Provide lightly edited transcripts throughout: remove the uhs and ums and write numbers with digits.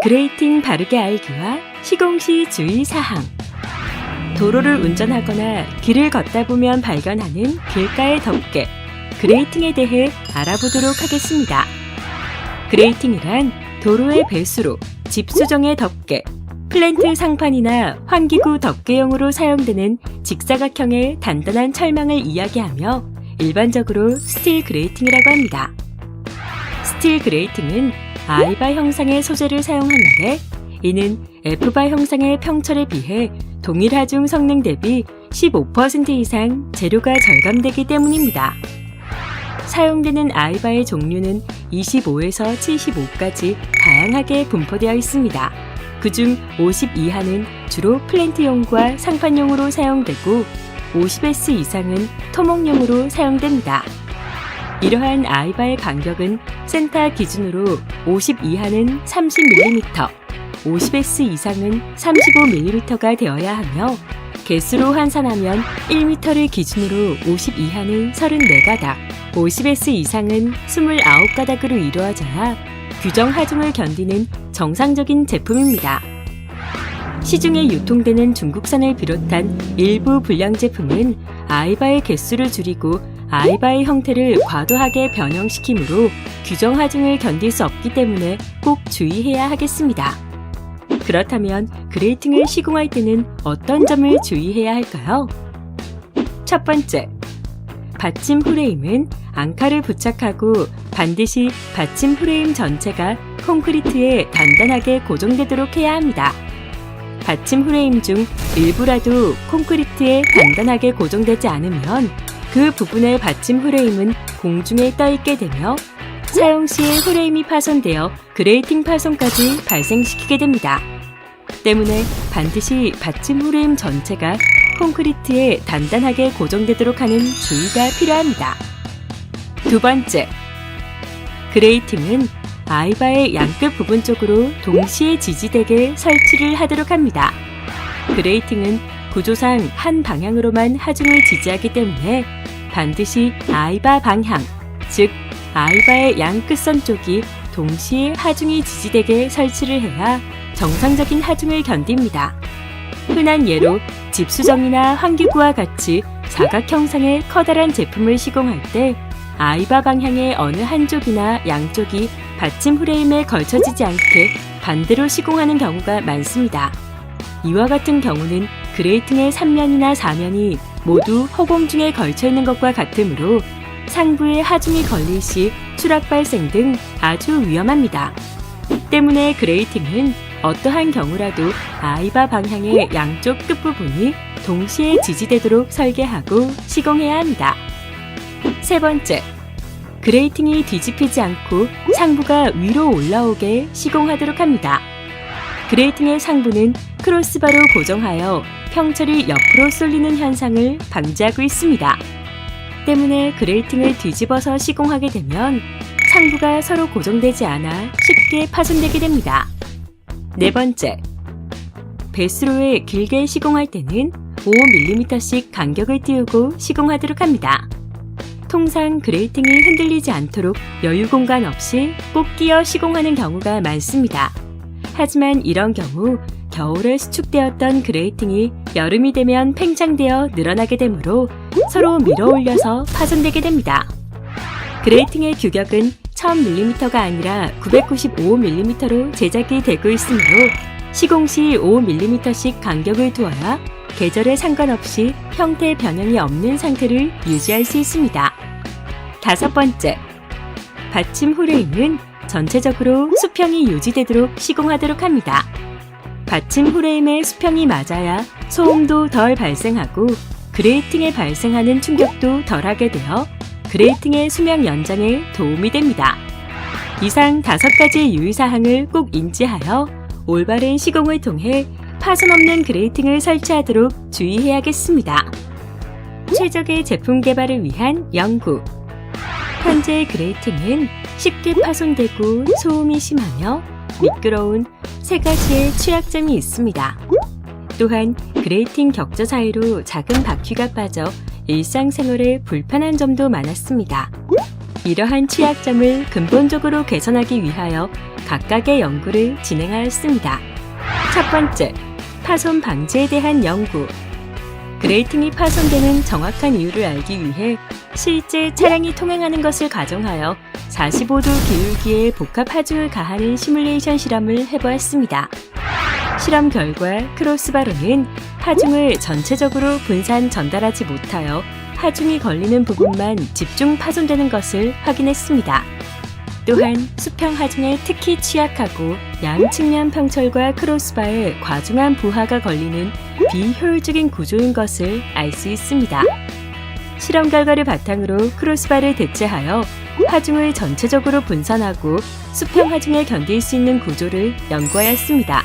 그레이팅 바르게 알기와 시공시 주의사항. 도로를 운전하거나 길을 걷다 보면 발견하는 길가의 덮개, 그레이팅에 대해 알아보도록 하겠습니다. 그레이팅이란 도로의 배수로, 집 수정의 덮개, 플랜트 상판이나 환기구 덮개용으로 사용되는 직사각형의 단단한 철망을 이야기하며 일반적으로 스틸 그레이팅이라고 합니다. 스틸 그레이팅은 I바 형상의 소재를 사용하는데 이는 F바 형상의 평철에 비해 동일 하중 성능 대비 15% 이상 재료가 절감되기 때문입니다. 사용되는 I바의 종류는 25에서 75까지 다양하게 분포되어 있습니다. 그중 50 이하는 주로 플랜트용과 상판용으로 사용되고 50S 이상은 토목용으로 사용됩니다. 이러한 I바의 간격은 센터 기준으로 50 이하는 30mm, 50S 이상은 35mm가 되어야 하며 개수로 환산하면 1m를 기준으로 50 이하는 34가닥, 50S 이상은 29가닥으로 이루어져야 규정 하중을 견디는 정상적인 제품입니다. 시중에 유통되는 중국산을 비롯한 일부 불량 제품은 I바의 개수를 줄이고 I바의 형태를 과도하게 변형시키므로 규정 하중을 견딜 수 없기 때문에 꼭 주의해야 하겠습니다. 그렇다면 그레이팅을 시공할 때는 어떤 점을 주의해야 할까요? 첫 번째, 받침 프레임은 앙카를 부착하고 반드시 받침 프레임 전체가 콘크리트에 단단하게 고정되도록 해야 합니다. 받침 프레임 중 일부라도 콘크리트에 단단하게 고정되지 않으면 그 부분의 받침 프레임은 공중에 떠있게 되며 사용 시에 프레임이 파손되어 그레이팅 파손까지 발생시키게 됩니다. 때문에 반드시 받침 프레임 전체가 콘크리트에 단단하게 고정되도록 하는 주의가 필요합니다. 두 번째, 그레이팅은 I바의 양끝 부분 쪽으로 동시에 지지되게 설치를 하도록 합니다. 그레이팅은 구조상 한 방향으로만 하중을 지지하기 때문에 반드시 I바 방향, 즉 I바의 양끝선 쪽이 동시에 하중이 지지되게 설치를 해야 정상적인 하중을 견딥니다. 흔한 예로 집수정이나 환기구와 같이 사각형상의 커다란 제품을 시공할 때 I바 방향의 어느 한쪽이나 양쪽이 받침 프레임에 걸쳐지지 않게 반대로 시공하는 경우가 많습니다. 이와 같은 경우는 그레이팅의 3면이나 4면이 모두 허공중에 걸쳐 있는 것과 같으므로 상부에 하중이 걸릴 시 추락 발생 등 아주 위험합니다. 때문에 그레이팅은 어떠한 경우라도 I바 방향의 양쪽 끝부분이 동시에 지지되도록 설계하고 시공해야 합니다. 세 번째, 그레이팅이 뒤집히지 않고 상부가 위로 올라오게 시공하도록 합니다. 그레이팅의 상부는 크로스바로 고정하여 평철이 옆으로 쏠리는 현상을 방지하고 있습니다. 때문에 그레이팅을 뒤집어서 시공하게 되면 상부가 서로 고정되지 않아 쉽게 파손되게 됩니다. 네 번째, 배수로에 길게 시공할 때는 5mm씩 간격을 띄우고 시공하도록 합니다. 통상 그레이팅이 흔들리지 않도록 여유 공간 없이 꼭 끼어 시공하는 경우가 많습니다. 하지만 이런 경우 겨울에 수축되었던 그레이팅이 여름이 되면 팽창되어 늘어나게 되므로 서로 밀어 올려서 파손되게 됩니다. 그레이팅의 규격은 1000mm가 아니라 995mm로 제작이 되고 있으므로 시공 시 5mm씩 간격을 두어야 계절에 상관없이 형태 변형이 없는 상태를 유지할 수 있습니다. 다섯 번째, 받침 프레임은 전체적으로 수평이 유지되도록 시공하도록 합니다. 받침 프레임의 수평이 맞아야 소음도 덜 발생하고 그레이팅에 발생하는 충격도 덜하게 되어 그레이팅의 수명 연장에 도움이 됩니다. 이상 5가지 유의사항을 꼭 인지하여 올바른 시공을 통해 파손 없는 그레이팅을 설치하도록 주의해야겠습니다. 최적의 제품 개발을 위한 연구. 현재 그레이팅은 쉽게 파손되고 소음이 심하며 미끄러운 3가지의 취약점이 있습니다. 또한 그레이팅 격자 사이로 작은 바퀴가 빠져 일상생활에 불편한 점도 많았습니다. 이러한 취약점을 근본적으로 개선하기 위하여 각각의 연구를 진행하였습니다. 첫 번째, 파손 방지에 대한 연구. 그레이팅이 파손되는 정확한 이유를 알기 위해 실제 차량이 통행하는 것을 가정하여 45도 기울기의 복합 하중을 가하는 시뮬레이션 실험을 해보았습니다. 실험 결과 크로스바로는 하중을 전체적으로 분산 전달하지 못하여 하중이 걸리는 부분만 집중 파손되는 것을 확인했습니다. 또한 수평 하중에 특히 취약하고 양측면 평철과 크로스바에 과중한 부하가 걸리는 비효율적인 구조인 것을 알 수 있습니다. 실험 결과를 바탕으로 크로스바를 대체하여 하중을 전체적으로 분산하고 수평 하중에 견딜 수 있는 구조를 연구하였습니다.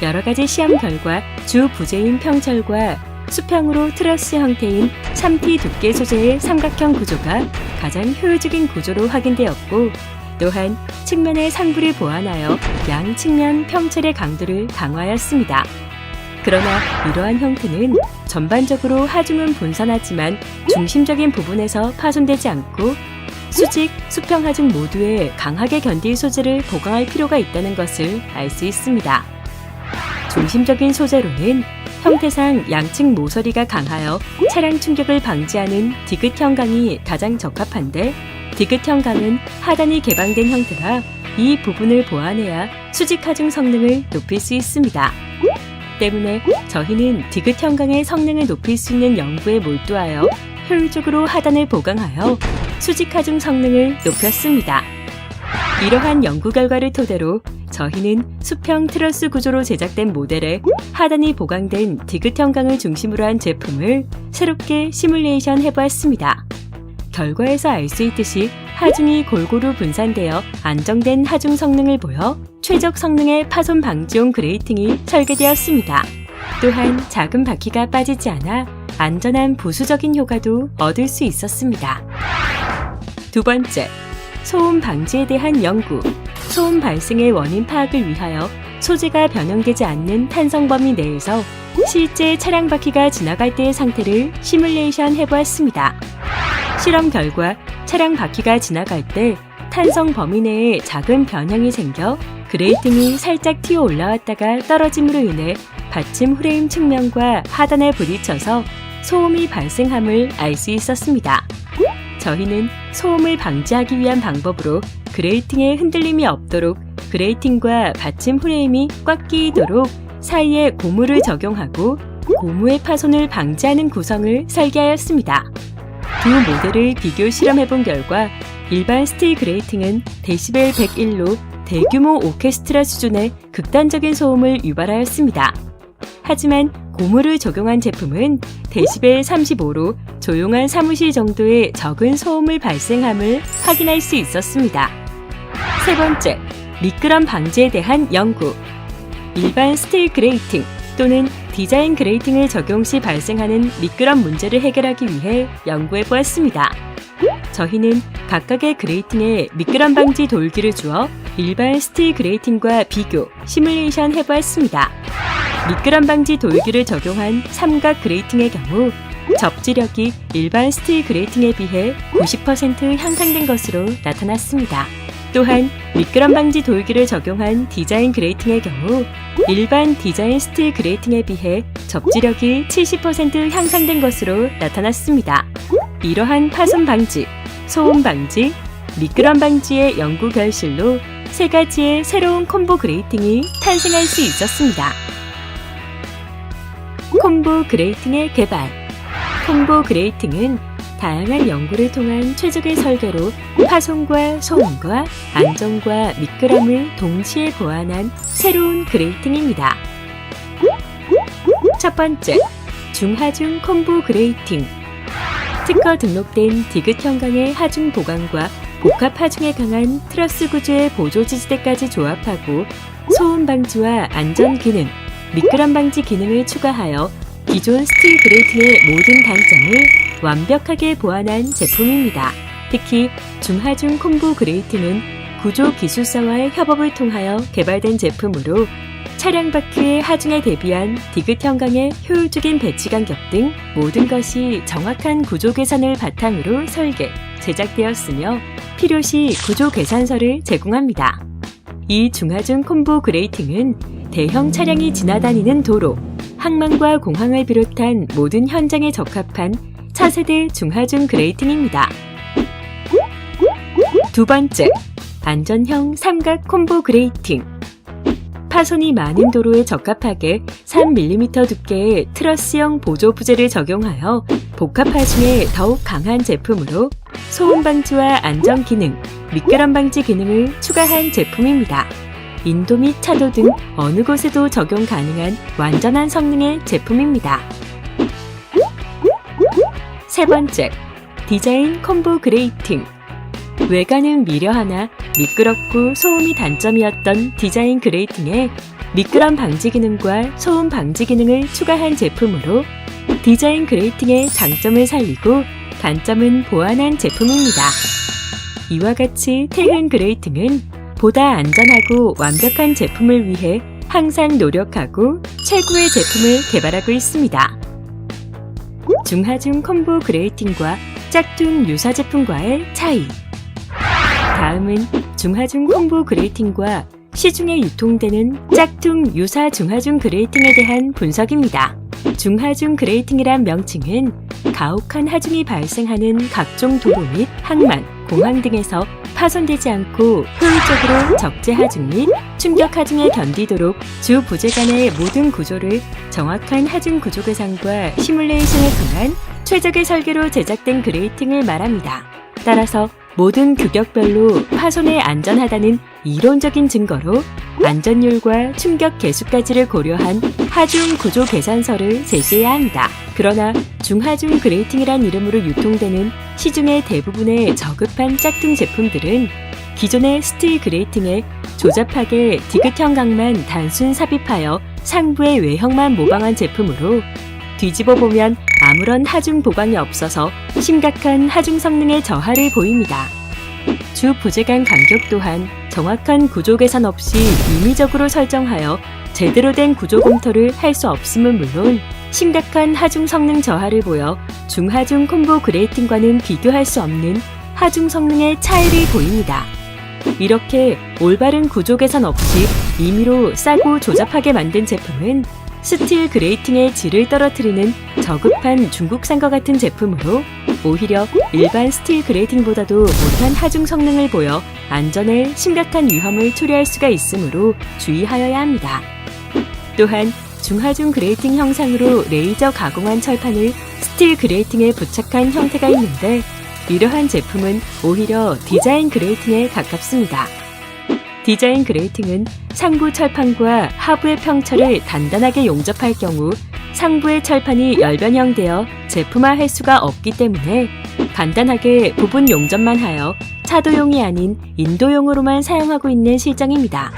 여러 가지 시험 결과 주 부재인 평철과 수평으로 트러스 형태인 3T 두께 소재의 삼각형 구조가 가장 효율적인 구조로 확인되었고, 또한 측면의 상부를 보완하여 양 측면 평철의 강도를 강화하였습니다. 그러나 이러한 형태는 전반적으로 하중은 분산하지만 중심적인 부분에서 파손되지 않고 수직, 수평 하중 모두에 강하게 견딜 소재를 보강할 필요가 있다는 것을 알 수 있습니다. 중심적인 소재로는 형태상 양측 모서리가 강하여 차량 충격을 방지하는 디귿 형광이 가장 적합한데, 디귿 형광은 하단이 개방된 형태라 이 부분을 보완해야 수직 하중 성능을 높일 수 있습니다. 때문에 저희는 디귿 형광의 성능을 높일 수 있는 연구에 몰두하여 효율적으로 하단을 보강하여 수직 하중 성능을 높였습니다. 이러한 연구 결과를 토대로 저희는 수평 트러스 구조로 제작된 모델에 하단이 보강된 디귿 형광을 중심으로 한 제품을 새롭게 시뮬레이션 해보았습니다. 결과에서 알 수 있듯이 하중이 골고루 분산되어 안정된 하중 성능을 보여 최적 성능의 파손 방지용 그레이팅이 설계되었습니다. 또한 작은 바퀴가 빠지지 않아 안전한 부수적인 효과도 얻을 수 있었습니다. 두 번째, 소음 방지에 대한 연구. 소음 발생의 원인 파악을 위하여 소재가 변형되지 않는 탄성 범위 내에서 실제 차량 바퀴가 지나갈 때의 상태를 시뮬레이션 해보았습니다. 실험 결과 차량 바퀴가 지나갈 때 탄성 범위 내에 작은 변형이 생겨 그레이팅이 살짝 튀어 올라왔다가 떨어짐으로 인해 받침 프레임 측면과 하단에 부딪혀서 소음이 발생함을 알 수 있었습니다. 저희는 소음을 방지하기 위한 방법으로 그레이팅에 흔들림이 없도록 그레이팅과 받침 프레임이 꽉 끼이도록 사이에 고무를 적용하고 고무의 파손을 방지하는 구성을 설계하였습니다. 두 모델을 비교 실험해본 결과 일반 스틸 그레이팅은 데시벨 101로 대규모 오케스트라 수준의 극단적인 소음을 유발하였습니다. 하지만 고무를 적용한 제품은 데시벨 35로 조용한 사무실 정도의 적은 소음을 발생함을 확인할 수 있었습니다. 세 번째, 미끄럼 방지에 대한 연구. 일반 스틸 그레이팅 또는 디자인 그레이팅을 적용 시 발생하는 미끄럼 문제를 해결하기 위해 연구해 보았습니다. 저희는 각각의 그레이팅에 미끄럼 방지 돌기를 주어 일반 스틸 그레이팅과 비교, 시뮬레이션 해보았습니다. 미끄럼 방지 돌기를 적용한 삼각 그레이팅의 경우 접지력이 일반 스틸 그레이팅에 비해 90% 향상된 것으로 나타났습니다. 또한 미끄럼 방지 돌기를 적용한 디자인 그레이팅의 경우 일반 디자인 스틸 그레이팅에 비해 접지력이 70% 향상된 것으로 나타났습니다. 이러한 파손 방지, 소음 방지, 미끄럼 방지의 연구 결실로 세 가지의 새로운 콤보 그레이팅이 탄생할 수 있었습니다. 콤보 그레이팅의 개발. 콤보 그레이팅은 다양한 연구를 통한 최적의 설계로 파손과 소음과 안정과 미끄럼을 동시에 보완한 새로운 그레이팅입니다. 첫 번째, 중하중 콤보 그레이팅. 특허 등록된 디귿 형광의 하중 보강과 복합 하중에 강한 트러스 구조의 보조 지지대까지 조합하고 소음 방지와 안전 기능, 미끄럼 방지 기능을 추가하여 기존 스틸 그레이팅의 모든 단점을 완벽하게 보완한 제품입니다. 특히 중하중 콤보 그레이팅은 구조 기술사와의 협업을 통하여 개발된 제품으로 차량 바퀴의 하중에 대비한 디귿 형광의 효율적인 배치 간격 등 모든 것이 정확한 구조 계산을 바탕으로 설계, 제작되었으며 필요시 구조 계산서를 제공합니다. 이 중하중 콤보 그레이팅은 대형 차량이 지나다니는 도로, 항만과 공항을 비롯한 모든 현장에 적합한 차세대 중하중 그레이팅입니다. 두 번째, 안전형 삼각 콤보 그레이팅. 파손이 많은 도로에 적합하게 3mm 두께의 트러스형 보조 부재를 적용하여 복합 하중에 더욱 강한 제품으로 소음 방지와 안전 기능, 미끄럼 방지 기능을 추가한 제품입니다. 인도 및 차도 등 어느 곳에도 적용 가능한 완전한 성능의 제품입니다. 세 번째, 디자인 콤보 그레이팅. 외관은 미려하나 미끄럽고 소음이 단점이었던 디자인 그레이팅에 미끄럼 방지 기능과 소음 방지 기능을 추가한 제품으로 디자인 그레이팅의 장점을 살리고 단점은 보완한 제품입니다. 이와 같이 태흔 그레이팅은 보다 안전하고 완벽한 제품을 위해 항상 노력하고 최고의 제품을 개발하고 있습니다. 중하중 콤보 그레이팅과 짝퉁 유사 제품과의 차이. 다음은 중하중 콤보 그레이팅과 시중에 유통되는 짝퉁 유사 중하중 그레이팅에 대한 분석입니다. 중하중 그레이팅이란 명칭은 가혹한 하중이 발생하는 각종 도로 및 항만, 공항 등에서 파손되지 않고 효율적으로 적재 하중 및 충격 하중에 견디도록 주 부재 간의 모든 구조를 정확한 하중 구조 계산과 시뮬레이션을 통한 최적의 설계로 제작된 그레이팅을 말합니다. 따라서 모든 규격별로 파손에 안전하다는 이론적인 증거로 안전율과 충격 계수까지를 고려한 하중 구조 계산서를 제시해야 합니다. 그러나 중하중 그레이팅이란 이름으로 유통되는 시중의 대부분의 저급한 짝퉁 제품들은 기존의 스틸 그레이팅에 조잡하게 디귿형 각만 단순 삽입하여 상부의 외형만 모방한 제품으로 뒤집어 보면 아무런 하중 보강이 없어서 심각한 하중 성능의 저하를 보입니다. 주 부재간 간격 또한 정확한 구조 계산 없이 임의적으로 설정하여 제대로 된 구조 검토를 할 수 없음은 물론 심각한 하중 성능 저하를 보여 중하중 콤보 그레이팅과는 비교할 수 없는 하중 성능의 차이를 보입니다. 이렇게 올바른 구조 계산 없이 임의로 싸고 조잡하게 만든 제품은 스틸 그레이팅의 질을 떨어뜨리는 저급한 중국산과 같은 제품으로 오히려 일반 스틸 그레이팅보다도 못한 하중 성능을 보여 안전에 심각한 위험을 초래할 수가 있으므로 주의하여야 합니다. 또한 중하중 그레이팅 형상으로 레이저 가공한 철판을 스틸 그레이팅에 부착한 형태가 있는데 이러한 제품은 오히려 디자인 그레이팅에 가깝습니다. 디자인 그레이팅은 상부 철판과 하부의 평철을 단단하게 용접할 경우 상부의 철판이 열변형되어 제품화할 수가 없기 때문에 간단하게 부분 용접만 하여 차도용이 아닌 인도용으로만 사용하고 있는 실정입니다.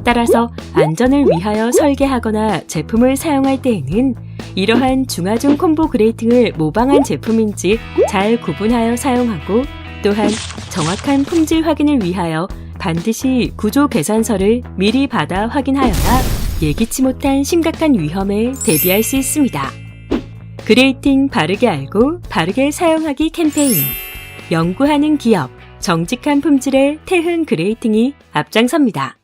따라서 안전을 위하여 설계하거나 제품을 사용할 때에는 이러한 중하중 콤보 그레이팅을 모방한 제품인지 잘 구분하여 사용하고 또한 정확한 품질 확인을 위하여 반드시 구조 계산서를 미리 받아 확인하여야 예기치 못한 심각한 위험에 대비할 수 있습니다. 그레이팅 바르게 알고 바르게 사용하기 캠페인. 연구하는 기업, 정직한 품질의 태흔 그레이팅이 앞장섭니다.